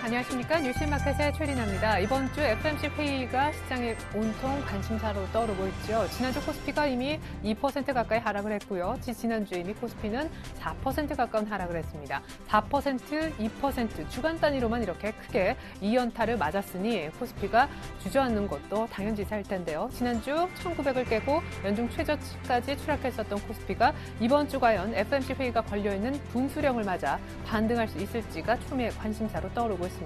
안녕하십니까. 뉴스마켓의 최리나입니다. 이번 주 FOMC 회의가 시장의 온통 관심사로 떠오르고 있죠. 지난주 코스피가 이미 2% 가까이 하락을 했고요. 지난주에 이미 코스피는 4% 가까운 하락을 했습니다. 4%, 2% 주간 단위로만 이렇게 크게 2연타를 맞았으니 코스피가 주저앉는 것도 당연지사일 텐데요. 지난주 1900을 깨고 연중 최저치까지 추락했었던 코스피가 이번 주 과연 FOMC 회의가 걸려있는 분수령을 맞아 반등할 수 있을지가 초미의 관심사로 떠오르고 있습니다.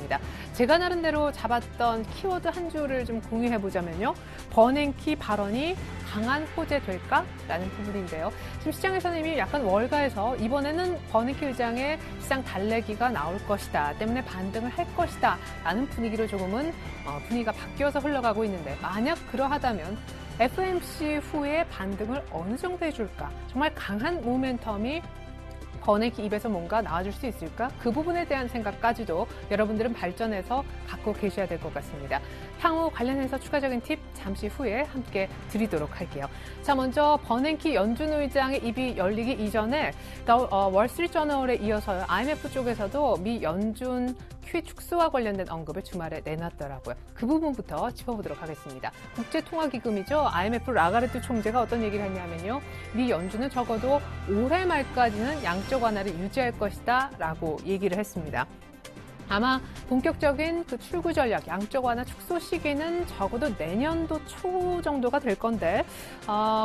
제가 나름대로 잡았던 키워드 한 줄을 좀 공유해보자면요. 버냉키 발언이 강한 호재될까라는 부분인데요. 지금 시장에서는 이미 약간 월가에서 이번에는 버냉키 의장의 시장 달래기가 나올 것이다 때문에 반등을 할 것이다 라는 분위기로 조금은 분위기가 바뀌어서 흘러가고 있는데 만약 그러하다면 FOMC 후에 반등을 어느 정도 해줄까? 정말 강한 모멘텀이 버냉키 입에서 뭔가 나와줄 수 있을까? 그 부분에 대한 생각까지도 여러분들은 발전해서 갖고 계셔야 될 것 같습니다. 향후 관련해서 추가적인 팁 잠시 후에 함께 드리도록 할게요. 자, 먼저 버냉키 연준 의장의 입이 열리기 이전에 월스트리트저널에 이어서 IMF 쪽에서도 미 연준 QE 축소와 관련된 언급을 주말에 내놨더라고요. 그 부분부터 짚어보도록 하겠습니다. 국제통화기금이죠. IMF 라가르트 총재가 어떤 얘기를 했냐면요. 미 연준은 적어도 올해 말까지는 양적 완화를 유지할 것이다 라고 얘기를 했습니다. 아마 본격적인 그 출구 전략, 양적 완화 축소 시기는 적어도 내년도 초 정도가 될 건데,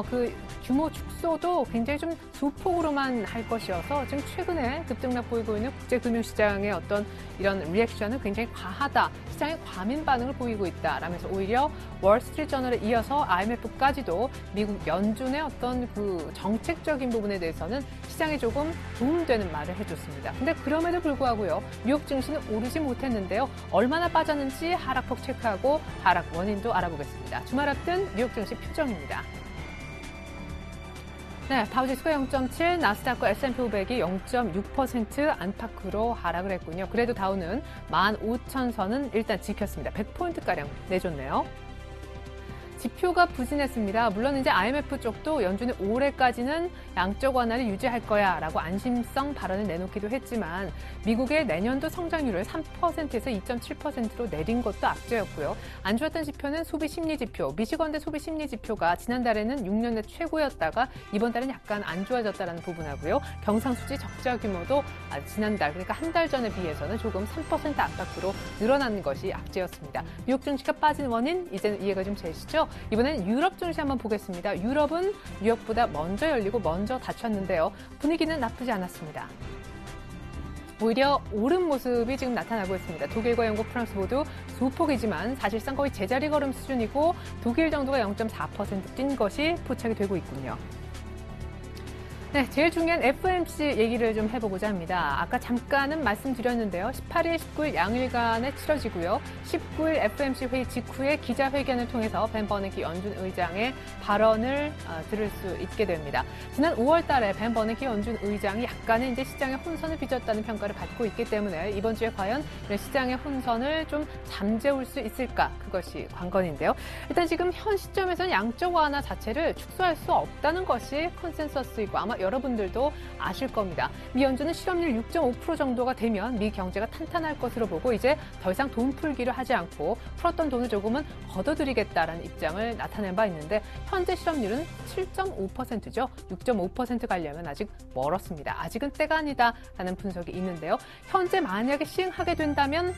그 규모 축소도 굉장히 좀 소폭으로만 할 것이어서 지금 최근에 급등락 보이고 있는 국제금융시장의 어떤 이런 리액션은 굉장히 과하다, 시장의 과민 반응을 보이고 있다라면서 오히려 월스트리트저널에 이어서 IMF까지도 미국 연준의 어떤 그 정책적인 부분에 대해서는 시장에 조금 도움되는 말을 해줬습니다. 근데 그럼에도 불구하고요, 뉴욕 증시는 오르지 못했는데요. 얼마나 빠졌는지 하락폭 체크하고 하락 원인도 알아보겠습니다. 주말 앞둔 뉴욕 증시 표정입니다. 네, 다우지수가 0.7, 나스닥과 S&P 500이 0.6% 안팎으로 하락을 했군요. 그래도 다우는 15,000선은 일단 지켰습니다. 100포인트가량 내줬네요. 지표가 부진했습니다. 물론 이제 IMF 쪽도 연준이 올해까지는 양적 완화를 유지할 거야라고 안심성 발언을 내놓기도 했지만 미국의 내년도 성장률을 3%에서 2.7%로 내린 것도 악재였고요. 안 좋았던 지표는 소비 심리 지표, 미시건대 소비 심리 지표가 지난달에는 6년 내 최고였다가 이번 달은 약간 안 좋아졌다는 부분하고요. 경상수지 적자 규모도 지난달, 그러니까 한 달 전에 비해서는 조금 3% 안팎으로 늘어나는 것이 악재였습니다. 뉴욕 증시가 빠진 원인 이제는 이해가 좀 되시죠? 이번엔 유럽 증시 한번 보겠습니다. 유럽은 뉴욕보다 먼저 열리고 먼저 닫혔는데요. 분위기는 나쁘지 않았습니다. 오히려 오른 모습이 지금 나타나고 있습니다. 독일과 영국, 프랑스 모두 소폭이지만 사실상 거의 제자리 걸음 수준이고 독일 정도가 0.4% 뛴 것이 포착이 되고 있군요. 네, 제일 중요한 FOMC 얘기를 좀 해보고자 합니다. 아까 잠깐은 말씀드렸는데요. 18일, 19일 양일간에 치러지고요. 19일 FOMC 회의 직후에 기자회견을 통해서 벤 버냉키 연준 의장의 발언을 들을 수 있게 됩니다. 지난 5월 달에 벤 버냉키 연준 의장이 약간의 이제 시장의 혼선을 빚었다는 평가를 받고 있기 때문에 이번 주에 과연 시장의 혼선을 좀 잠재울 수 있을까? 그것이 관건인데요. 일단 지금 현 시점에서는 양적 완화 자체를 축소할 수 없다는 것이 컨센서스이고 아마 여러분들도 아실 겁니다. 미 연준은 실업률 6.5% 정도가 되면 미 경제가 탄탄할 것으로 보고 이제 더 이상 돈 풀기를 하지 않고 풀었던 돈을 조금은 걷어들이겠다라는 입장을 나타낸 바 있는데 현재 실업률은 7.5%죠. 6.5% 가려면 아직 멀었습니다. 아직은 때가 아니다라는 분석이 있는데요. 현재 만약에 시행하게 된다면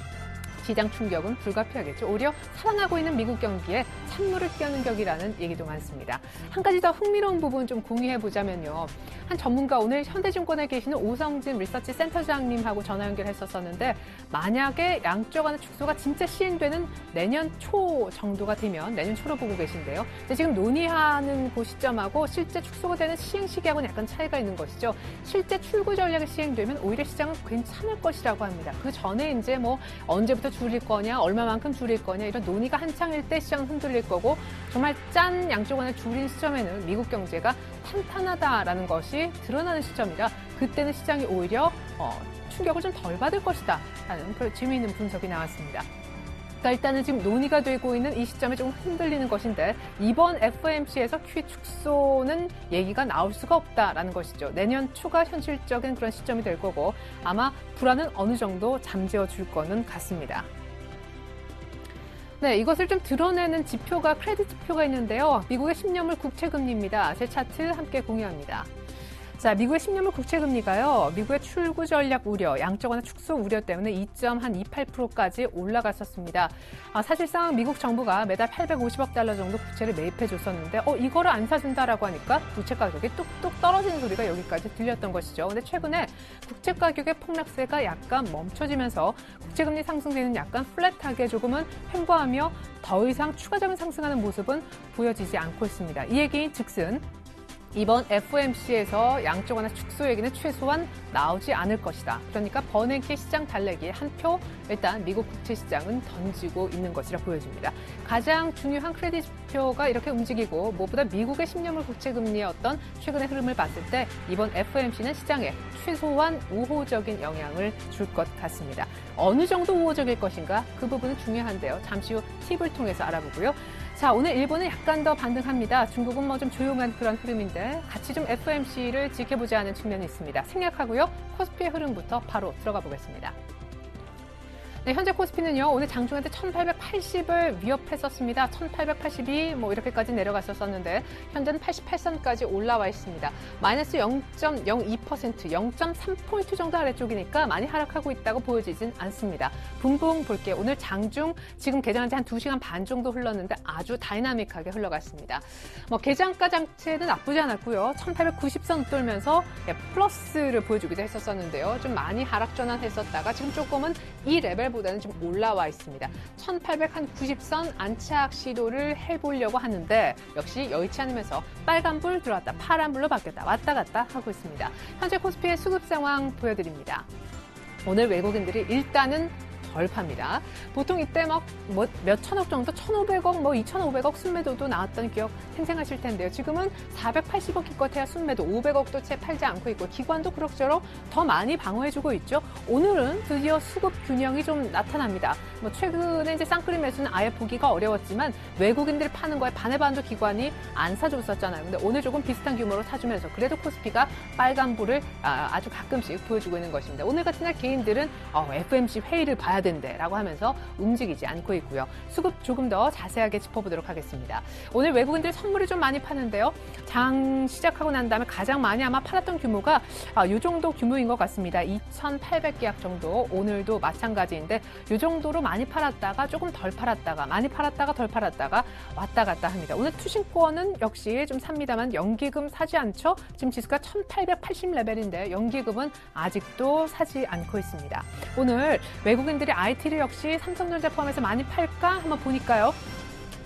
시장 충격은 불가피하겠죠. 오히려 살아나고 있는 미국 경기에 찬물을 끼얹는 격이라는 얘기도 많습니다. 한 가지 더 흥미로운 부분 좀 공유해보자면요. 한 전문가 오늘 현대증권에 계시는 오성진 리서치 센터장님하고 전화 연결했었는데 만약에 양적 완화 축소가 진짜 시행되는 내년 초 정도가 되면 내년 초로 보고 계신데요. 지금 논의하는 그 시점하고 실제 축소가 되는 시행 시기하고는 약간 차이가 있는 것이죠. 실제 출구 전략이 시행되면 오히려 시장은 괜찮을 것이라고 합니다. 그 전에 이제 뭐 언제부터 줄일 거냐, 얼마만큼 줄일 거냐 이런 논의가 한창일 때 시장은 흔들릴 거고 정말 짠 양적 완화 줄인 시점에는 미국 경제가 탄탄하다라는 것이 드러나는 시점이라 그때는 시장이 오히려 충격을 좀 덜 받을 것이다 라는 그런 재미있는 분석이 나왔습니다. 그러니까 일단은 지금 논의가 되고 있는 이 시점에 조금 흔들리는 것인데 이번 FOMC에서 QE 축소는 얘기가 나올 수가 없다라는 것이죠. 내년 초가 현실적인 그런 시점이 될 거고 아마 불안은 어느 정도 잠재워 줄 거는 같습니다. 네, 이것을 좀 드러내는 지표가 크레딧 지표가 있는데요. 미국의 10년물 국채금리입니다. 제 차트 함께 공유합니다. 자, 미국의 10년물 국채금리가요. 미국의 출구 전략 우려, 양적 완화 축소 우려 때문에 2.28%까지 올라갔었습니다. 사실상 미국 정부가 매달 850억 달러 정도 국채를 매입해 줬었는데 이거를 안 사준다라고 하니까 국채 가격이 뚝뚝 떨어지는 소리가 여기까지 들렸던 것이죠. 근데 최근에 국채 가격의 폭락세가 약간 멈춰지면서 국채금리 상승세는 약간 플랫하게 조금은 횡보하며 더 이상 추가적인 상승하는 모습은 보여지지 않고 있습니다. 이 얘기인 즉슨 이번 FOMC에서 양적 완화 축소 얘기는 최소한 나오지 않을 것이다. 그러니까 버냉키 시장 달래기에 한 표 일단 미국 국채 시장은 던지고 있는 것이라 보여집니다. 가장 중요한 크레딧 지표가 이렇게 움직이고 무엇보다 미국의 10년물 국채 금리의 어떤 최근의 흐름을 봤을 때 이번 FOMC는 시장에 최소한 우호적인 영향을 줄 것 같습니다. 어느 정도 우호적일 것인가? 그 부분은 중요한데요. 잠시 후 팁을 통해서 알아보고요. 자, 오늘 일본은 약간 더 반등합니다. 중국은 뭐 좀 조용한 그런 흐름인데 같이 좀 FOMC를 지켜보자 하는 측면이 있습니다. 생략하고요. 코스피의 흐름부터 바로 들어가 보겠습니다. 네, 현재 코스피는요, 오늘 장중한테 1880을 위협했었습니다. 1882 뭐 이렇게까지 내려갔었는데 현재는 88선까지 올라와 있습니다. 마이너스 0.02%, 0.3포인트 정도 아래쪽이니까 많이 하락하고 있다고 보여지진 않습니다. 분봉 볼게요. 오늘 장중 지금 개장한 지 한 2시간 반 정도 흘렀는데 아주 다이나믹하게 흘러갔습니다. 뭐 개장가 장치는 나쁘지 않았고요. 1890선 뚫면서 플러스를 보여주기도 했었는데요. 좀 많이 하락 전환했었다가 지금 조금은 이 레벨보다는 좀 올라와 있습니다. 1890선 안착 시도를 해보려고 하는데 역시 여의치 않으면서 빨간불 들어왔다 파란불로 바뀌었다 왔다 갔다 하고 있습니다. 현재 코스피의 수급 상황 보여드립니다. 오늘 외국인들이 일단은 덜 팝니다. 보통 이때 몇 천억 정도, 1,500억, 2,500억 순매도도 나왔던 기억 생생하실 텐데요. 지금은 480억 기껏해야 순매도 500억도 채 팔지 않고 있고 기관도 그럭저럭 더 많이 방어해주고 있죠. 오늘은 드디어 수급 균형이 좀 나타납니다. 최근에 이제 쌍끌이 매수는 아예 보기가 어려웠지만 외국인들이 파는 거에 반의 반도 기관이 안 사줬었잖아요. 근데 오늘 조금 비슷한 규모로 사주면서 그래도 코스피가 빨간불을 아주 가끔씩 보여주고 있는 것입니다. 오늘 같은 날 개인들은 FOMC 회의를 봐야 된대라고 하면서 움직이지 않고 있고요. 수급 조금 더 자세하게 짚어보도록 하겠습니다. 오늘 외국인들 선물이 좀 많이 파는데요. 장 시작하고 난 다음에 가장 많이 아마 팔았던 규모가 이 정도 규모인 것 같습니다. 2,800계약 정도. 오늘도 마찬가지인데 이 정도로 많이 팔았다가 조금 덜 팔았다가 많이 팔았다가 덜 팔았다가 왔다 갔다 합니다. 오늘 투신권은 역시 좀 삽니다만 연기금 사지 않죠? 지금 지수가 1,880 레벨인데 연기금은 아직도 사지 않고 있습니다. 오늘 외국인들이 IT를 역시 삼성전자 포함해서 많이 팔까? 한번 보니까요.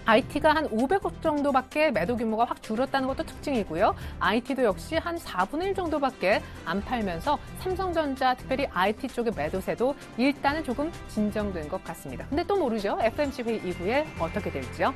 IT가 한 500억 정도밖에 매도 규모가 확 줄었다는 것도 특징이고요. IT도 역시 한 4분의 1 정도밖에 안 팔면서 삼성전자 특별히 IT 쪽의 매도세도 일단은 조금 진정된 것 같습니다. 근데 또 모르죠. FOMC 회의 이후에 어떻게 될지요.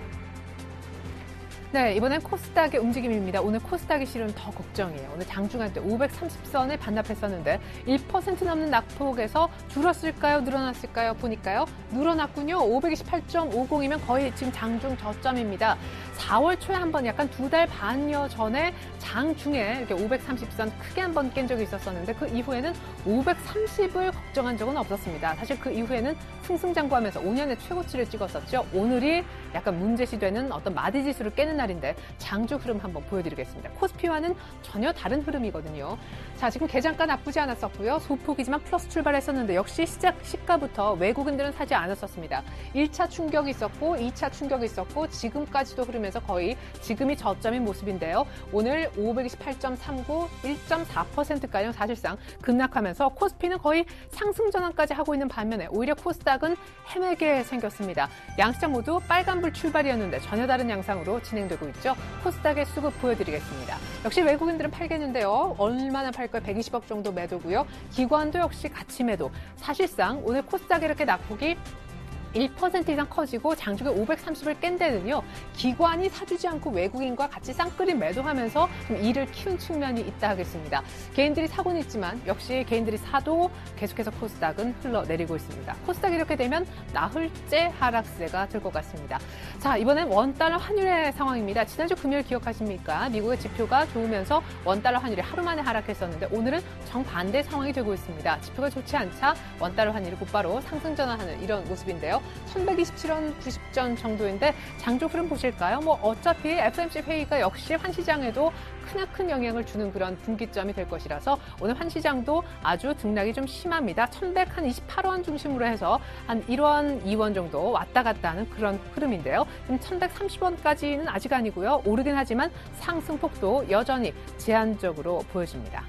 네, 이번엔 코스닥의 움직임입니다. 오늘 코스닥이 실은 더 걱정이에요. 오늘 장중한 때 530선을 반납했었는데 1% 넘는 낙폭에서 줄었을까요? 늘어났을까요? 보니까요. 늘어났군요. 528.50이면 거의 지금 장중 저점입니다. 4월 초에 한번 약간 2달 반여 전에 장중에 이렇게 530선 크게 한번 깬 적이 있었었는데 그 이후에는 530을 걱정한 적은 없었습니다. 사실 그 이후에는 승승장구하면서 5년의 최고치를 찍었었죠. 오늘이 약간 문제시되는 어떤 마디지수를 깨는 날인데 장주 흐름 한번 보여드리겠습니다. 코스피와는 전혀 다른 흐름이거든요. 자, 지금 개장가 나쁘지 않았었고요. 소폭이지만 플러스 출발했었는데 역시 시작 시가부터 외국인들은 사지 않았었습니다. 1차 충격이 있었고 2차 충격이 있었고 지금까지도 흐르면서 거의 지금이 저점인 모습인데요. 오늘 528.39, 1.4%가량 사실상 급락하면서 코스피는 거의 상승 전환까지 하고 있는 반면에 오히려 코스닥은 헤매게 생겼습니다. 양시장 모두 빨간불 출발이었는데 전혀 다른 양상으로 진행되고 있죠. 코스닥의 수급 보여드리겠습니다. 역시 외국인들은 팔겠는데요. 얼마나 팔까요? 120억 정도 매도고요. 기관도 역시 같이 매도. 사실상 오늘 코스닥에 이렇게 낙폭이 1% 이상 커지고 장중에 530을 깬 데는요, 기관이 사주지 않고 외국인과 같이 쌍끌이 매도하면서 좀 이를 키운 측면이 있다 하겠습니다. 개인들이 사고는 있지만 역시 개인들이 사도 계속해서 코스닥은 흘러내리고 있습니다. 코스닥이 이렇게 되면 나흘째 하락세가 될 것 같습니다. 자, 이번엔 원달러 환율의 상황입니다. 지난주 금요일 기억하십니까? 미국의 지표가 좋으면서 원달러 환율이 하루 만에 하락했었는데 오늘은 정반대 상황이 되고 있습니다. 지표가 좋지 않자 원달러 환율이 곧바로 상승 전환하는 이런 모습인데요. 1127원 90전 정도인데 장중 흐름 보실까요? 어차피 FOMC 회의가 역시 환시장에도 크나큰 영향을 주는 그런 분기점이 될 것이라서 오늘 환시장도 아주 등락이 좀 심합니다. 1128원 중심으로 해서 한 1원, 2원 정도 왔다 갔다 하는 그런 흐름인데요. 지금 1130원까지는 아직 아니고요. 오르긴 하지만 상승폭도 여전히 제한적으로 보여집니다.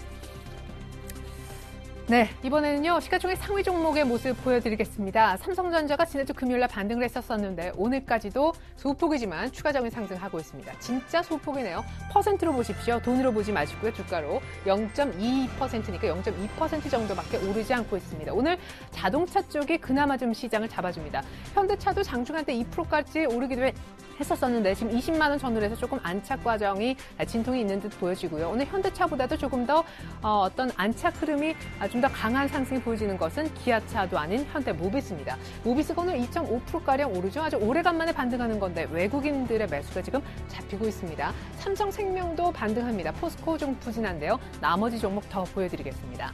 네, 이번에는요, 시가총액 상위 종목의 모습 보여드리겠습니다. 삼성전자가 지난주 금요일날 반등을 했었는데 오늘까지도 소폭이지만 추가적인 상승하고 있습니다. 진짜 소폭이네요. 퍼센트로 보십시오. 돈으로 보지 마시고요. 주가로 0.22%니까 0.2% 정도밖에 오르지 않고 있습니다. 오늘 자동차 쪽이 그나마 좀 시장을 잡아줍니다. 현대차도 장중 한때 2%까지 오르기도 했었었는데 지금 20만 원 전후로 해서 조금 안착 과정이 진통이 있는 듯 보여지고요. 오늘 현대차보다도 조금 더 어떤 안착 흐름이 좀 더 강한 상승이 보여지는 것은 기아차도 아닌 현대모비스입니다. 모비스가 오늘 2.5%가량 오르죠. 아주 오래간만에 반등하는 건데 외국인들의 매수가 지금 잡히고 있습니다. 삼성생명도 반등합니다. 포스코 좀 부진한데요. 나머지 종목 더 보여드리겠습니다.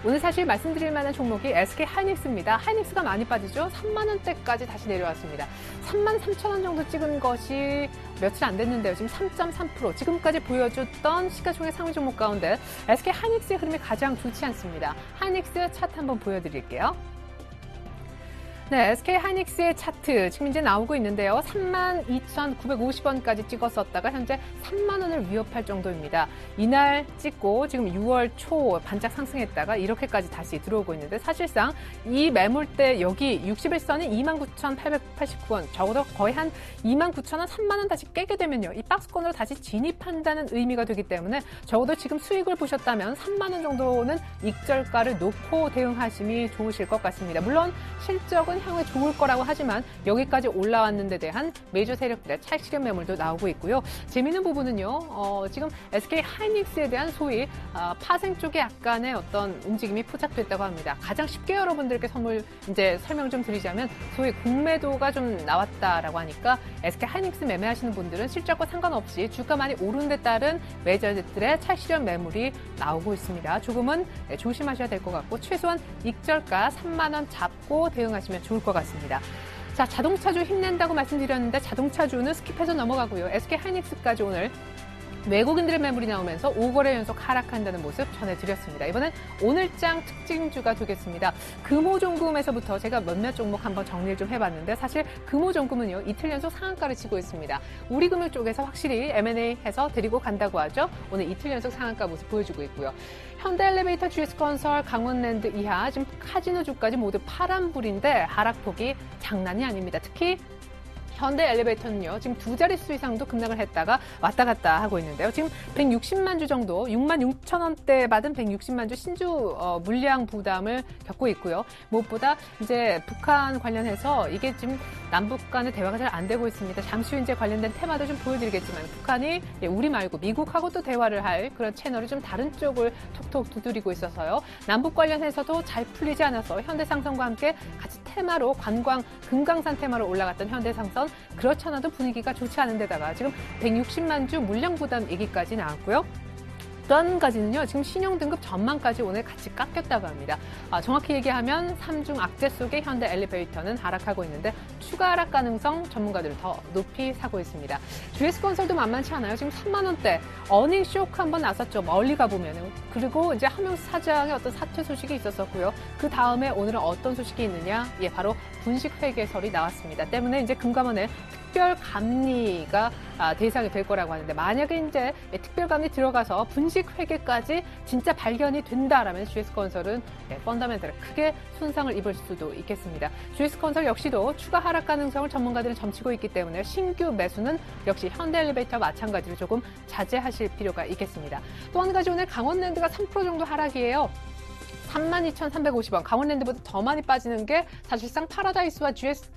오늘 사실 말씀드릴 만한 종목이 SK 하이닉스입니다. 하이닉스가 많이 빠지죠. 3만 원대까지 다시 내려왔습니다. 3만 3천 원 정도 찍은 것이 며칠 안 됐는데요. 지금 3.3%. 지금까지 보여줬던 시가총액 상위 종목 가운데 SK 하이닉스의 흐름이 가장 좋지 않습니다. 하이닉스 차트 한번 보여드릴게요. 네, SK 하이닉스의 차트 지금 이제 나오고 있는데요. 32,950원까지 찍었었다가 현재 3만 원을 위협할 정도입니다. 이날 찍고 지금 6월 초 반짝 상승했다가 이렇게까지 다시 들어오고 있는데 사실상 이 매물대 여기 61선이 29,889원 적어도 거의 한 29,000원, 3만 원 다시 깨게 되면요. 이 박스권으로 다시 진입한다는 의미가 되기 때문에 적어도 지금 수익을 보셨다면 3만 원 정도는 익절가를 놓고 대응하심이 좋으실 것 같습니다. 물론 실적은 향후에 좋을 거라고 하지만 여기까지 올라왔는 데 대한 메이저 세력들의 차익 실현 매물도 나오고 있고요. 재미있는 부분은요. 지금 SK 하이닉스에 대한 소위 파생 쪽에 약간의 어떤 움직임이 포착됐다고 합니다. 가장 쉽게 여러분들께 설명 좀 드리자면 소위 공매도가 좀 나왔다라고 하니까 SK 하이닉스 매매하시는 분들은 실적과 상관없이 주가 많이 오른 데 따른 메이저들의 차익 실현 매물이 나오고 있습니다. 조금은 조심하셔야 될 것 같고 최소한 익절가 3만 원 잡고 대응하시면 좋을 것 같습니다. 자, 자동차주 힘낸다고 말씀드렸는데 자동차주는 스킵해서 넘어가고요. SK 하이닉스까지 오늘 외국인들의 매물이 나오면서 5거래 연속 하락한다는 모습 전해드렸습니다. 이번엔 오늘장 특징주가 되겠습니다. 금호종금에서부터 제가 몇몇 종목 한번 정리를 좀 해봤는데 사실 금호종금은요 이틀 연속 상한가를 치고 있습니다. 우리금융 쪽에서 확실히 M&A 해서 데리고 간다고 하죠. 오늘 이틀 연속 상한가 모습 보여주고 있고요. 현대엘리베이터, GS건설, 강원랜드 이하 지금 카지노주까지 모두 파란불인데 하락폭이 장난이 아닙니다. 특히 현대 엘리베이터는요, 지금 두 자릿수 이상도 급락을 했다가 왔다 갔다 하고 있는데요. 지금 160만 주 정도, 6만 6천 원대 받은 160만 주 신주 물량 부담을 겪고 있고요. 무엇보다 이제 북한 관련해서 이게 지금 남북 간의 대화가 잘 안 되고 있습니다. 잠시 후 이제 관련된 테마도 좀 보여드리겠지만 북한이 우리 말고 미국하고 또 대화를 할 그런 채널을 좀 다른 쪽을 톡톡 두드리고 있어서요. 남북 관련해서도 잘 풀리지 않아서 현대상선과 함께 같이 테마로 관광, 금강산 테마로 올라갔던 현대상선 그렇지 않아도 분위기가 좋지 않은 데다가 지금 160만 주 물량 부담 얘기까지 나왔고요. 또 한 가지는요. 지금 신용등급 전망까지 오늘 같이 깎였다고 합니다. 정확히 얘기하면 3중 악재 속에 현대 엘리베이터는 하락하고 있는데 추가 하락 가능성 전문가들을 더 높이 사고 있습니다. GS건설도 만만치 않아요. 지금 3만 원대 어닝 쇼크 한번 나섰죠. 멀리 가보면은. 그리고 이제 하명수 사장의 어떤 사퇴 소식이 있었었고요. 그 다음에 오늘은 어떤 소식이 있느냐? 예, 바로 분식 회계설이 나왔습니다. 때문에 이제 금감원의 특별 감리가 대상이 될 거라고 하는데 만약에 이제 특별 감리 들어가서 분식 회계까지 진짜 발견이 된다라면 GS건설은 펀더멘털에 크게 손상을 입을 수도 있겠습니다. GS건설 역시도 추가 하락 가능성을 전문가들은 점치고 있기 때문에 신규 매수는 역시 현대엘리베이터와 마찬가지로 조금 자제하실 필요가 있겠습니다. 또 한 가지 오늘 강원랜드가 3% 정도 하락이에요. 32,350원. 강원랜드보다 더 많이 빠지는 게 사실상 파라다이스와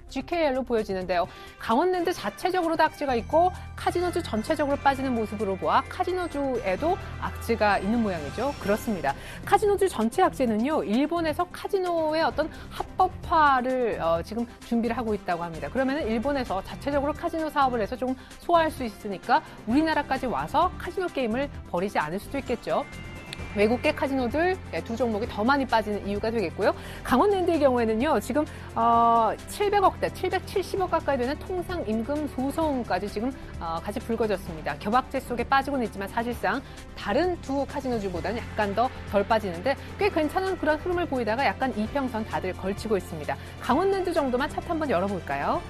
GKL로 보여지는데요. 강원랜드 자체적으로도 악재가 있고 카지노주 전체적으로 빠지는 모습으로 보아 카지노주에도 악재가 있는 모양이죠. 그렇습니다. 카지노주 전체 악재는요. 일본에서 카지노의 어떤 합법화를 지금 준비를 하고 있다고 합니다. 그러면 일본에서 자체적으로 카지노 사업을 해서 조금 소화할 수 있으니까 우리나라까지 와서 카지노 게임을 벌이지 않을 수도 있겠죠. 외국계 카지노들 두 종목이 더 많이 빠지는 이유가 되겠고요. 강원랜드의 경우에는요, 지금 700억대, 770억 가까이 되는 통상 임금 소송까지 지금 같이 불거졌습니다. 겹악재 속에 빠지고는 있지만 사실상 다른 두 카지노주보다는 약간 더 덜 빠지는데 꽤 괜찮은 그런 흐름을 보이다가 약간 이평선 다들 걸치고 있습니다. 강원랜드 정도만 차트 한번 열어볼까요?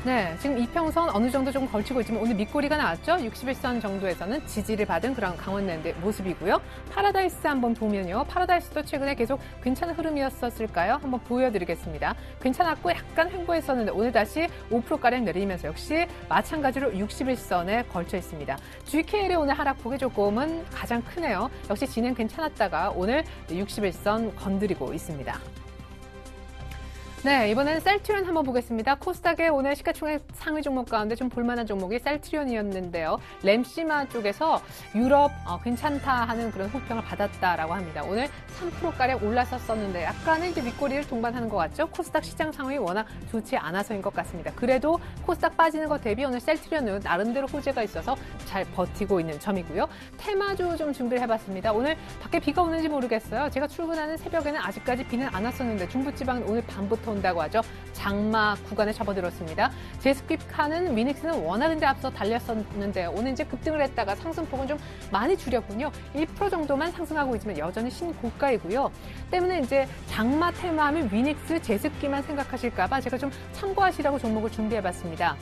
네, 지금 이평선 어느 정도 좀 걸치고 있지만 오늘 밑꼬리가 나왔죠? 61선 정도에서는 지지를 받은 그런 강원랜드의 모습이고요. 파라다이스 한번 보면요. 파라다이스도 최근에 계속 괜찮은 흐름이었을까요? 한번 보여드리겠습니다. 괜찮았고 약간 횡보했었는데 오늘 다시 5%가량 내리면서 역시 마찬가지로 61선에 걸쳐 있습니다. GKL의 오늘 하락폭이 조금은 가장 크네요. 역시 진행 괜찮았다가 오늘 61선 건드리고 있습니다. 네, 이번에는 셀트리온 한번 보겠습니다. 코스닥의 오늘 시가총액 상위 종목 가운데 좀 볼만한 종목이 셀트리온이었는데요. 램시마 쪽에서 유럽 괜찮다 하는 그런 호평을 받았다라고 합니다. 오늘 3%가량 올랐었는데 약간은 이제 윗꼬리를 동반하는 것 같죠? 코스닥 시장 상황이 워낙 좋지 않아서인 것 같습니다. 그래도 코스닥 빠지는 것 대비 오늘 셀트리온은 나름대로 호재가 있어서 잘 버티고 있는 점이고요. 테마주 좀 준비를 해봤습니다. 오늘 밖에 비가 오는지 모르겠어요. 제가 출근하는 새벽에는 아직까지 비는 안 왔었는데 중부지방은 오늘 밤부터 온다고 하죠. 장마 구간에 접어들었습니다. 제스퀴카는 위닉스는 워낙 이제 앞서 달렸었는데 오늘 이제 급등을 했다가 상승폭은 좀 많이 줄였군요. 1% 정도만 상승하고 있지만 여전히 신고가이고요. 때문에 이제 장마 테마하면 위닉스, 제스퀴만 생각하실까봐 제가 좀 참고하시라고 종목을 준비해봤습니다.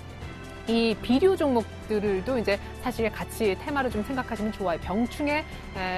이 비료 종목들도 이제 사실 같이 테마로 좀 생각하시면 좋아요. 병충해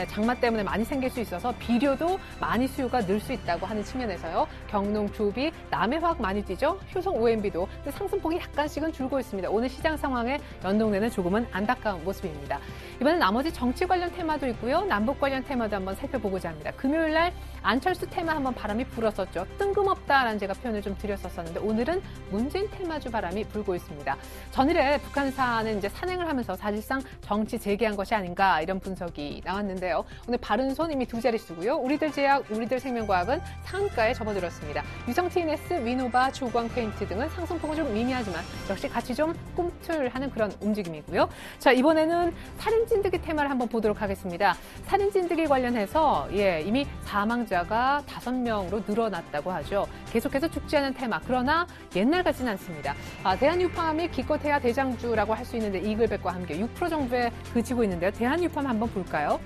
장마 때문에 많이 생길 수 있어서 비료도 많이 수요가 늘 수 있다고 하는 측면에서요. 경농, 조비, 남해화학 많이 뛰죠. 효성 OMB도 상승폭이 약간씩은 줄고 있습니다. 오늘 시장 상황에 연동되는 조금은 안타까운 모습입니다. 이번엔 나머지 정치 관련 테마도 있고요. 남북 관련 테마도 한번 살펴보고자 합니다. 금요일 날 안철수 테마 한번 바람이 불었었죠. 뜬금없다라는 제가 표현을 좀 드렸었는데 오늘은 문재인 테마주 바람이 불고 있습니다. 전일에 북한산은 이제 산행을 하면서 사실상 정치 재개한 것이 아닌가 이런 분석이 나왔는데요. 오늘 바른손 이미 두 자릿수고요. 우리들 제약, 우리들 생명과학은 상한가에 접어들었습니다. 유성 TNS, 위노바, 조광 페인트 등은 상승폭은 좀 미미하지만 역시 같이 좀 꿈틀하는 그런 움직임이고요. 자, 이번에는 살인진드기 테마를 한번 보도록 하겠습니다. 살인진드기 관련해서 이미 사망자가 5명으로 늘어났다고 하죠. 계속해서 죽지 않은 테마. 그러나 옛날 같지는 않습니다. 대한유팜이 기껏 해야 대장주라고 할 수 있는데 이글백과 함께 6% 정도에 그치고 있는데요. 대한유팜 한번 볼까요?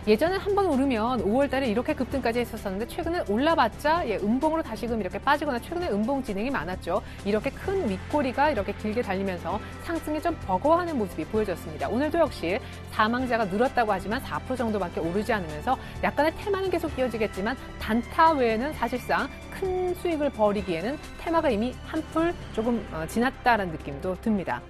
예전에 한번 오르면 5월 달에 이렇게 급등까지 했었었는데 최근에 올라봤자 음봉으로 다시금 이렇게 빠지거나 최근에 음봉 진행이 많았죠. 이렇게 큰 윗꼬리가 이렇게 길게 달리면서 상승에 좀 버거워하는 모습이 보여졌습니다. 오늘도 역시 사망자가 늘었다고 하지만 4% 정도밖에 오르지 않으면서 약간의 테마는 계속 이어지겠지만 단타 외에는 사실상 큰 수익을 벌이기에는 테마가 이미 한풀 조금 지났다라는 느낌도 듭니다.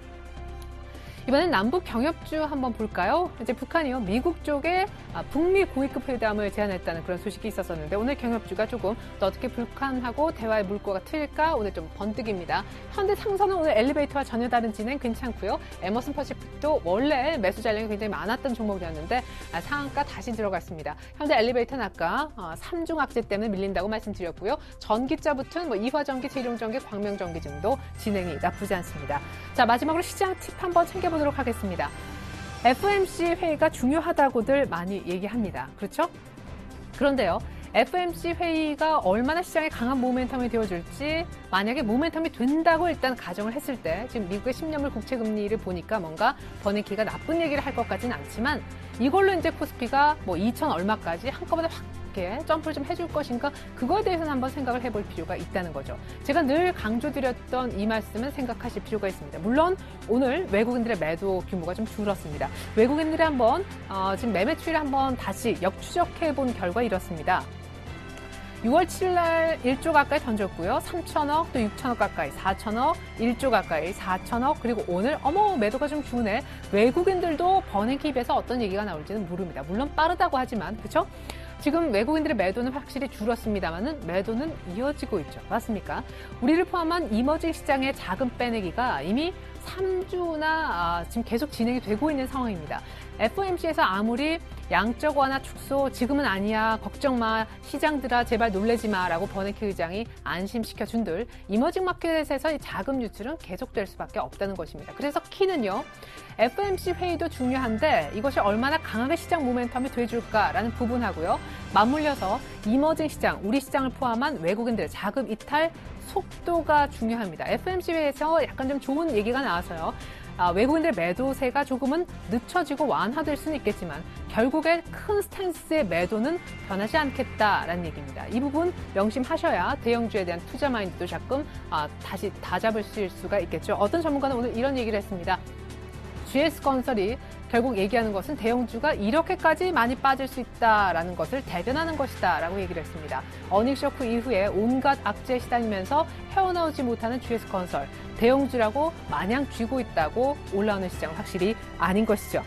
이번엔 남북 경협주 한번 볼까요? 이제 북한이요. 미국 쪽에 북미 고위급 회담을 제안했다는 그런 소식이 있었었는데 오늘 경협주가 조금 또 어떻게 북한하고 대화의 물꼬가 트일까 오늘 좀 번뜩입니다. 현대 상선은 오늘 엘리베이터와 전혀 다른 진행 괜찮고요. 에머슨 퍼시픽도 원래 매수 잔량이 굉장히 많았던 종목이었는데 상한가 다시 들어갔습니다. 현대 엘리베이터는 아까 3중 악재 때문에 밀린다고 말씀드렸고요. 전기자 붙은 이화전기, 재룡전기, 광명전기 등도 진행이 나쁘지 않습니다. 자, 마지막으로 시장 팁 한번 챙겨보도록 하겠습니다. FOMC 회의가 중요하다고들 많이 얘기합니다. 그렇죠? 그런데요. FOMC 회의가 얼마나 시장에 강한 모멘텀이 되어줄지 만약에 모멘텀이 된다고 일단 가정을 했을 때 지금 미국의 10년물 국채 금리를 보니까 뭔가 버냉키가 나쁜 얘기를 할 것 같지는 않지만 이걸로 이제 코스피가 2천 얼마까지 한꺼번에 확 이렇게 점프를 좀 해줄 것인가 그거에 대해서는 한번 생각을 해볼 필요가 있다는 거죠. 제가 늘 강조드렸던 이 말씀은 생각하실 필요가 있습니다. 물론 오늘 외국인들의 매도 규모가 좀 줄었습니다. 외국인들이 한번 지금 매매 추이를 한번 다시 역추적해 본 결과 이렇습니다. 6월 7일 날 1조 가까이 던졌고요. 3천억 또 6천억 가까이, 4천억, 1조 가까이, 4천억 그리고 오늘 매도가 좀 주네. 외국인들도 버냉키 입에서 어떤 얘기가 나올지는 모릅니다. 물론 빠르다고 하지만 그렇죠? 지금 외국인들의 매도는 확실히 줄었습니다만은 매도는 이어지고 있죠. 맞습니까? 우리를 포함한 이머징 시장의 자금 빼내기가 이미 3주나 지금 계속 진행이 되고 있는 상황입니다. FOMC에서 아무리 양적 완화 축소 지금은 아니야 걱정 마 시장들아 제발 놀래지 마라고 버네키 의장이 안심시켜준들 이머징 마켓에서 이 자금 유출은 계속될 수밖에 없다는 것입니다. 그래서 키는요. FOMC 회의도 중요한데 이것이 얼마나 강하게 시장 모멘텀이 돼줄까라는 부분하고요. 맞물려서 이머징 시장, 우리 시장을 포함한 외국인들의 자금 이탈 속도가 중요합니다. FOMC 회의에서 약간 좀 좋은 얘기가 나와서요. 외국인들의 매도세가 조금은 늦춰지고 완화될 수는 있겠지만 결국에 큰 스탠스의 매도는 변하지 않겠다라는 얘기입니다. 이 부분 명심하셔야 대형주에 대한 투자 마인드도 자꾸 다시 다잡으실 수가 있겠죠. 어떤 전문가는 오늘 이런 얘기를 했습니다. GS건설이 결국 얘기하는 것은 대형주가 이렇게까지 많이 빠질 수 있다라는 것을 대변하는 것이다라고 얘기를 했습니다. 어닝 쇼크 이후에 온갖 악재에 시달리면서 헤어나오지 못하는 GS건설, 대형주라고 마냥 쥐고 있다고 올라오는 시장은 확실히 아닌 것이죠.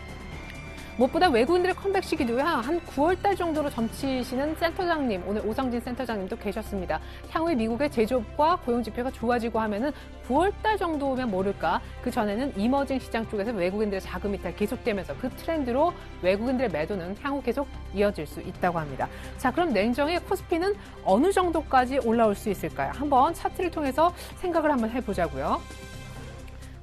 무엇보다 외국인들의 컴백 시기도요. 한 9월달 정도로 점치시는 센터장님, 오늘 오성진 센터장님도 계셨습니다. 향후에 미국의 제조업과 고용지표가 좋아지고 하면은 9월달 정도면 모를까. 그 전에는 이머징 시장 쪽에서 외국인들의 자금 이탈 계속되면서 그 트렌드로 외국인들의 매도는 향후 계속 이어질 수 있다고 합니다. 자, 그럼 냉정히 코스피는 어느 정도까지 올라올 수 있을까요? 한번 차트를 통해서 생각을 한번 해보자고요.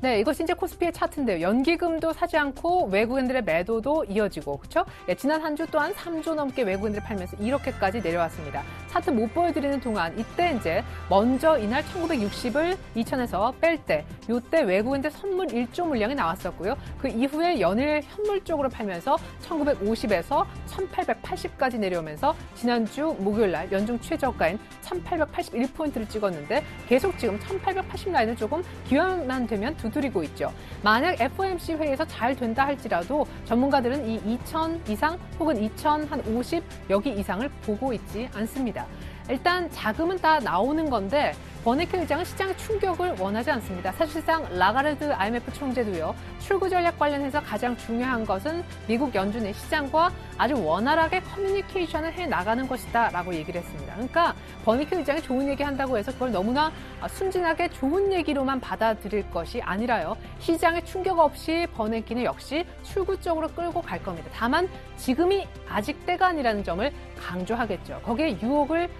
네, 이것이 이제 코스피의 차트인데요. 연기금도 사지 않고 외국인들의 매도도 이어지고, 그렇죠? 네, 지난 한 주 또한 3조 넘게 외국인들을 팔면서 이렇게까지 내려왔습니다. 차트 못 보여드리는 동안 이때 이제 먼저 이날 1960을 2000에서 뺄 때, 요때 외국인들 선물 1조 물량이 나왔었고요. 그 이후에 연일 현물 쪽으로 팔면서 1950에서 1880까지 내려오면서 지난주 목요일 날 연중 최저가인 1881포인트를 찍었는데 계속 지금 1880 라인을 조금 기회만 되면 두드리고 있죠. 만약 FOMC 회의에서 잘 된다 할지라도 전문가들은 이 2000 이상 혹은 2050 여기 이상을 보고 있지 않습니다. 일단 자금은 다 나오는 건데 버네키 의장은 시장의 충격을 원하지 않습니다. 사실상 라가르드 IMF 총재도요. 출구 전략 관련해서 가장 중요한 것은 미국 연준의 시장과 아주 원활하게 커뮤니케이션을 해나가는 것이다 라고 얘기를 했습니다. 그러니까 버네키 의장이 좋은 얘기 한다고 해서 그걸 너무나 순진하게 좋은 얘기로만 받아들일 것이 아니라요. 시장의 충격 없이 버네키는 역시 출구 쪽으로 끌고 갈 겁니다. 다만 지금이 아직 때가 아니라는 점을 강조하겠죠. 거기에 유혹을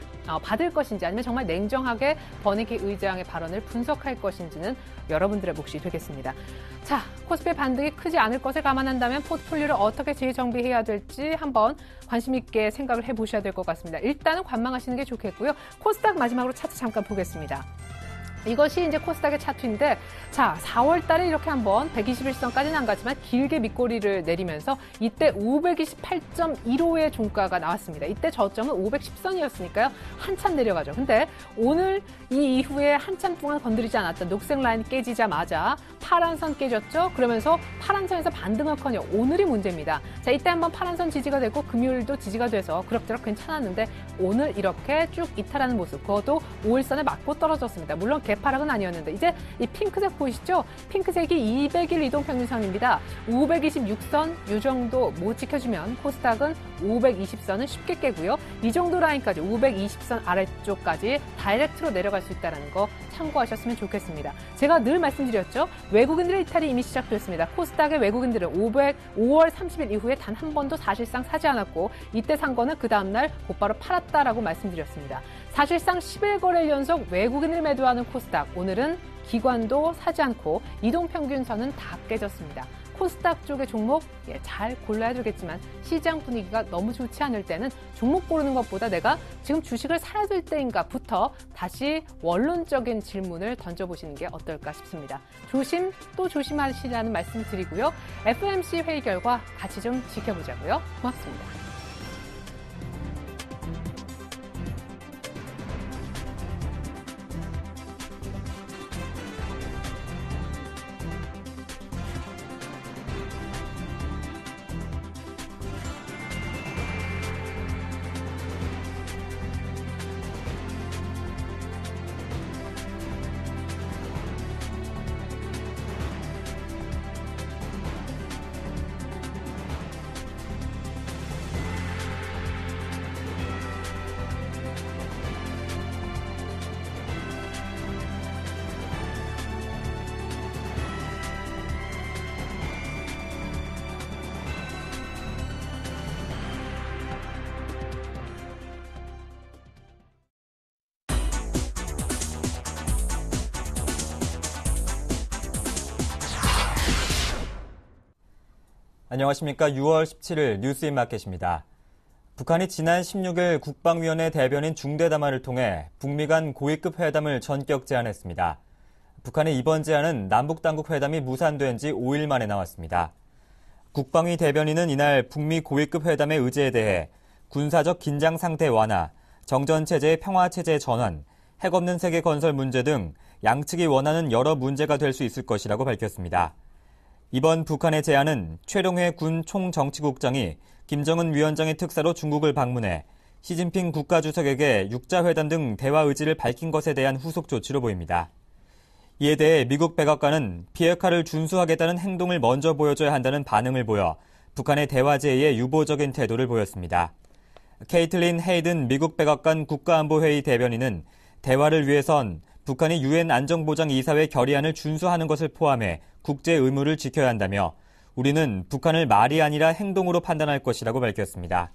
받을 것인지 아니면 정말 냉정하게 버네키 의장의 발언을 분석할 것인지는 여러분들의 몫이 되겠습니다. 자, 코스피의 반등이 크지 않을 것을 감안한다면 포트폴리오를 어떻게 재정비해야 될지 한번 관심 있게 생각을 해보셔야 될 것 같습니다. 일단은 관망하시는 게 좋겠고요. 코스닥 마지막으로 차트 잠깐 보겠습니다. 이것이 이제 코스닥의 차트인데, 자, 4월 달에 이렇게 한번 121선까지는 안 가지만 길게 밑꼬리를 내리면서 이때 528.15의 종가가 나왔습니다. 이때 저점은 510선이었으니까요. 한참 내려가죠. 근데 오늘 이 이후에 한참 동안 건드리지 않았던 녹색 라인 깨지자마자 파란 선 깨졌죠. 그러면서 파란 선에서 반등을커녕 오늘이 문제입니다. 자, 이때 한번 파란 선 지지가 되고 금요일도 지지가 돼서 그럭저럭 괜찮았는데 오늘 이렇게 쭉 이탈하는 모습, 그것도 5일선에 맞고 떨어졌습니다. 물론 개파락은 아니었는데 이제 이 핑크색 보이시죠? 핑크색이 200일 이동평균선입니다. 526선 이 정도 못 지켜주면 코스닥은 520선은 쉽게 깨고요. 이 정도 라인까지 520선 아래쪽까지 다이렉트로 내려갈 수 있다는 거 참고하셨으면 좋겠습니다. 제가 늘 말씀드렸죠. 외국인들의 이탈이 이미 시작됐습니다. 코스닥의 외국인들은 5월 30일 이후에 단 한 번도 사실상 사지 않았고 이때 산 거는 그 다음날 곧바로 팔았다라고 말씀드렸습니다. 사실상 10일 거래일 연속 외국인을 매도하는 코스닥, 오늘은 기관도 사지 않고 이동평균선은 다 깨졌습니다. 코스닥 쪽의 종목 잘 골라야 되겠지만 시장 분위기가 너무 좋지 않을 때는 종목 고르는 것보다 내가 지금 주식을 사야 될 때인가부터 다시 원론적인 질문을 던져보시는 게 어떨까 싶습니다. 조심 또 조심하시라는 말씀 드리고요. FOMC 회의 결과 같이 좀 지켜보자고요. 고맙습니다. 안녕하십니까. 6월 17일 뉴스인마켓입니다. 북한이 지난 16일 국방위원회 대변인 중대담화를 통해 북미 간 고위급 회담을 전격 제안했습니다. 북한의 이번 제안은 남북당국 회담이 무산된 지 5일 만에 나왔습니다. 국방위 대변인은 이날 북미 고위급 회담의 의제에 대해 군사적 긴장 상태 완화, 정전체제의 평화체제 전환, 핵 없는 세계 건설 문제 등 양측이 원하는 여러 문제가 될 수 있을 것이라고 밝혔습니다. 이번 북한의 제안은 최룡해 군 총정치국장이 김정은 위원장의 특사로 중국을 방문해 시진핑 국가주석에게 육자회담 등 대화 의지를 밝힌 것에 대한 후속 조치로 보입니다. 이에 대해 미국 백악관은 비핵화를 준수하겠다는 행동을 먼저 보여줘야 한다는 반응을 보여 북한의 대화 제의에 유보적인 태도를 보였습니다. 케이틀린 헤이든 미국 백악관 국가안보회의 대변인은 대화를 위해선 북한이 유엔 안정보장이사회 결의안을 준수하는 것을 포함해 국제 의무를 지켜야 한다며 우리는 북한을 말이 아니라 행동으로 판단할 것이라고 밝혔습니다.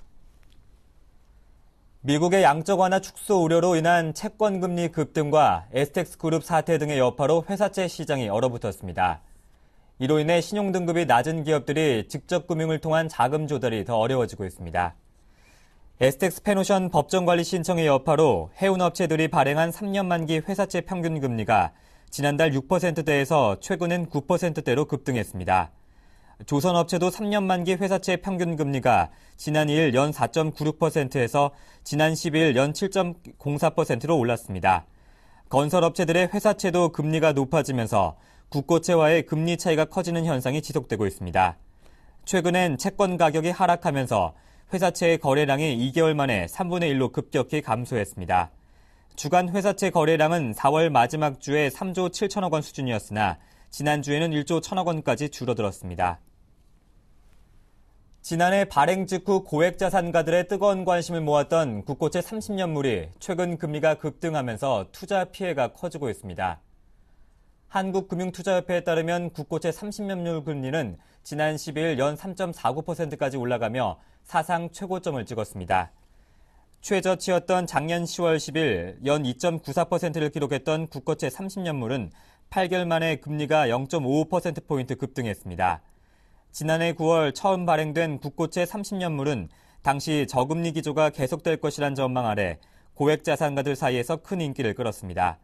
미국의 양적 완화 축소 우려로 인한 채권금리 급등과 에스텍스그룹 사태 등의 여파로 회사채 시장이 얼어붙었습니다. 이로 인해 신용등급이 낮은 기업들이 직접 금융을 통한 자금 조달이 더 어려워지고 있습니다. 에스텍스 페노션 법정관리 신청의 여파로 해운업체들이 발행한 3년 만기 회사채 평균 금리가 지난달 6%대에서 최근엔 9%대로 급등했습니다. 조선업체도 3년 만기 회사채 평균 금리가 지난 2일 연 4.96%에서 지난 12일 연 7.04%로 올랐습니다. 건설업체들의 회사채도 금리가 높아지면서 국고채와의 금리 차이가 커지는 현상이 지속되고 있습니다. 최근엔 채권 가격이 하락하면서 회사채의 거래량이 2개월 만에 3분의 1로 급격히 감소했습니다. 주간 회사채 거래량은 4월 마지막 주에 3조 7천억 원 수준이었으나 지난주에는 1조 1천억 원까지 줄어들었습니다. 지난해 발행 직후 고액 자산가들의 뜨거운 관심을 모았던 국고채 30년물이 최근 금리가 급등하면서 투자 피해가 커지고 있습니다. 한국금융투자협회에 따르면 국고채 30년물 금리는 지난 12일 연 3.49%까지 올라가며 사상 최고점을 찍었습니다. 최저치였던 작년 10월 10일 연 2.94%를 기록했던 국고채 30년물은 8개월 만에 금리가 0.55%포인트 급등했습니다. 지난해 9월 처음 발행된 국고채 30년물은 당시 저금리 기조가 계속될 것이란 전망 아래 고액 자산가들 사이에서 큰 인기를 끌었습니다.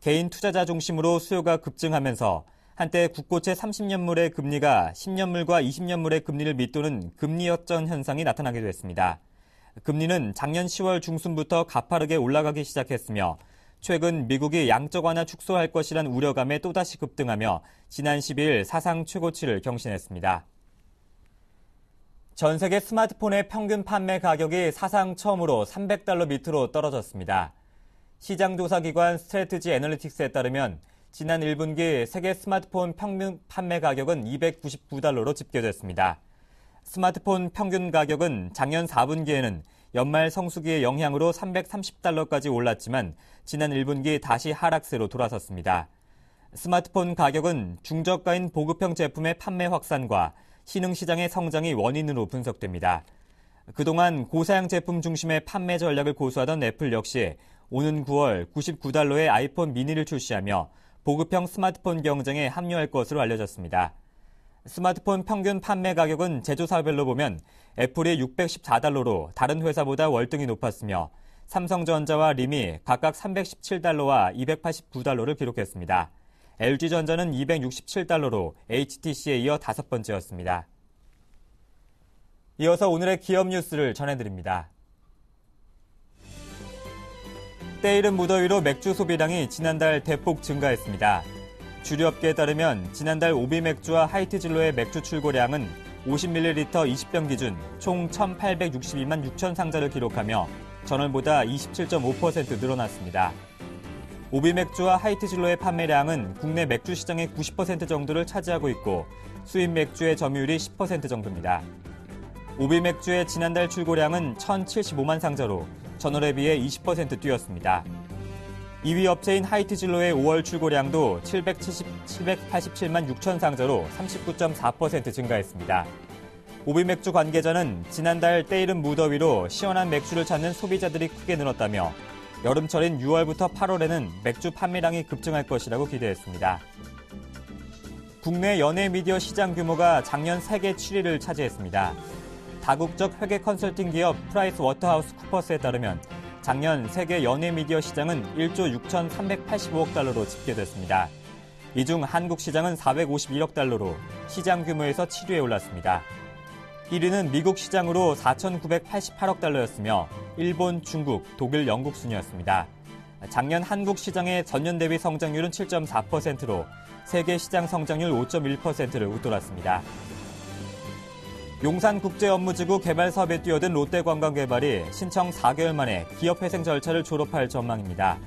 개인 투자자 중심으로 수요가 급증하면서 한때 국고채 30년물의 금리가 10년물과 20년물의 금리를 밑도는 금리 역전 현상이 나타나기도 했습니다. 금리는 작년 10월 중순부터 가파르게 올라가기 시작했으며 최근 미국이 양적 완화 축소할 것이란 우려감에 또다시 급등하며 지난 12일 사상 최고치를 경신했습니다. 전 세계 스마트폰의 평균 판매 가격이 사상 처음으로 $300 밑으로 떨어졌습니다. 시장조사기관 스트래티지 애널리틱스에 따르면 지난 1분기 세계 스마트폰 평균 판매 가격은 $299로 집계됐습니다. 스마트폰 평균 가격은 작년 4분기에는 연말 성수기의 영향으로 $330까지 올랐지만 지난 1분기 다시 하락세로 돌아섰습니다. 스마트폰 가격은 중저가인 보급형 제품의 판매 확산과 신흥시장의 성장이 원인으로 분석됩니다. 그동안 고사양 제품 중심의 판매 전략을 고수하던 애플 역시 오는 9월 $99의 아이폰 미니를 출시하며 보급형 스마트폰 경쟁에 합류할 것으로 알려졌습니다. 스마트폰 평균 판매 가격은 제조사별로 보면 애플이 $614로 다른 회사보다 월등히 높았으며 삼성전자와 림이 각각 $317와 $289를 기록했습니다. LG전자는 $267로 HTC에 이어 5번째였습니다. 이어서 오늘의 기업 뉴스를 전해드립니다. 때이른 무더위로 맥주 소비량이 지난달 대폭 증가했습니다. 주류업계에 따르면 지난달 오비 맥주와 하이트진로의 맥주 출고량은 50ml 20병 기준 총 1,862만 6천 상자를 기록하며 전월보다 27.5% 늘어났습니다. 오비 맥주와 하이트진로의 판매량은 국내 맥주 시장의 90% 정도를 차지하고 있고 수입 맥주의 점유율이 10% 정도입니다. 오비 맥주의 지난달 출고량은 1,075만 상자로 전월에 비해 20% 뛰었습니다. 2위 업체인 하이트진로의 5월 출고량도 787만 6천 상자로 39.4% 증가했습니다. 오비 맥주 관계자는 지난달 때이른 무더위로 시원한 맥주를 찾는 소비자들이 크게 늘었다며 여름철인 6월부터 8월에는 맥주 판매량이 급증할 것이라고 기대했습니다. 국내 연예 미디어 시장 규모가 작년 세계 7위를 차지했습니다. 다국적 회계 컨설팅 기업 프라이스 워터하우스 쿠퍼스에 따르면 작년 세계 연예 미디어 시장은 1조 6,385억 달러로 집계됐습니다. 이 중 한국 시장은 451억 달러로 시장 규모에서 7위에 올랐습니다. 1위는 미국 시장으로 4,988억 달러였으며 일본, 중국, 독일, 영국 순이었습니다. 작년 한국 시장의 전년 대비 성장률은 7.4%로 세계 시장 성장률 5.1%를 웃돌았습니다. 용산국제업무지구 개발 사업에 뛰어든 롯데관광개발이 신청 4개월 만에 기업회생 절차를 졸업할 전망입니다.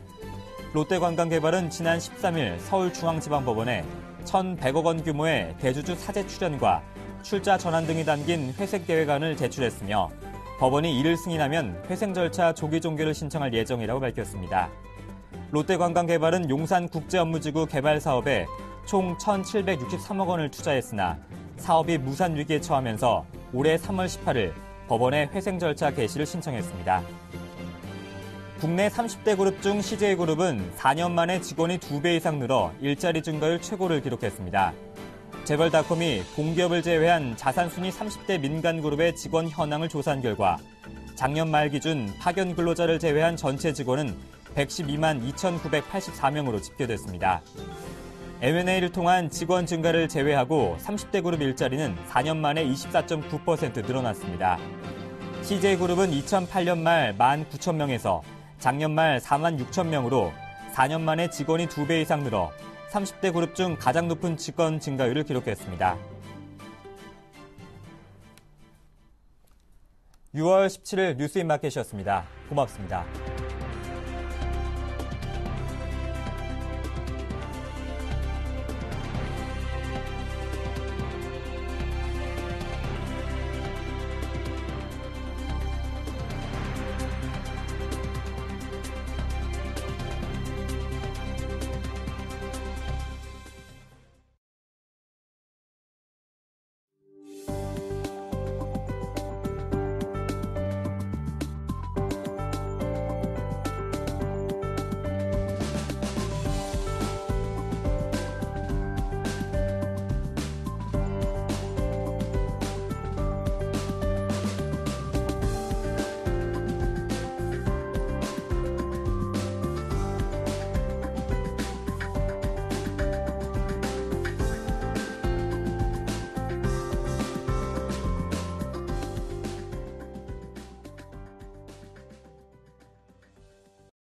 롯데관광개발은 지난 13일 서울중앙지방법원에 1,100억 원 규모의 대주주 사재 출연과 출자 전환 등이 담긴 회색 계획안을 제출했으며 법원이 이를 승인하면 회생 절차 조기 종결을 신청할 예정이라고 밝혔습니다. 롯데관광개발은 용산국제업무지구 개발 사업에 총 1,763억 원을 투자했으나 사업이 무산 위기에 처하면서 올해 3월 18일 법원에 회생 절차 개시를 신청했습니다. 국내 30대 그룹 중 CJ그룹은 4년 만에 직원이 2배 이상 늘어 일자리 증가율 최고를 기록했습니다. 재벌닷컴이 공기업을 제외한 자산 순위 30대 민간그룹의 직원 현황을 조사한 결과 작년 말 기준 파견 근로자를 제외한 전체 직원은 112만 2,984명으로 집계됐습니다. M&A를 통한 직원 증가를 제외하고 30대 그룹 일자리는 4년 만에 24.9% 늘어났습니다. CJ그룹은 2008년 말 19,000명에서 작년 말 46,000명으로 4년 만에 직원이 2배 이상 늘어 30대 그룹 중 가장 높은 직원 증가율을 기록했습니다. 6월 17일 뉴스인마켓이었습니다. 고맙습니다.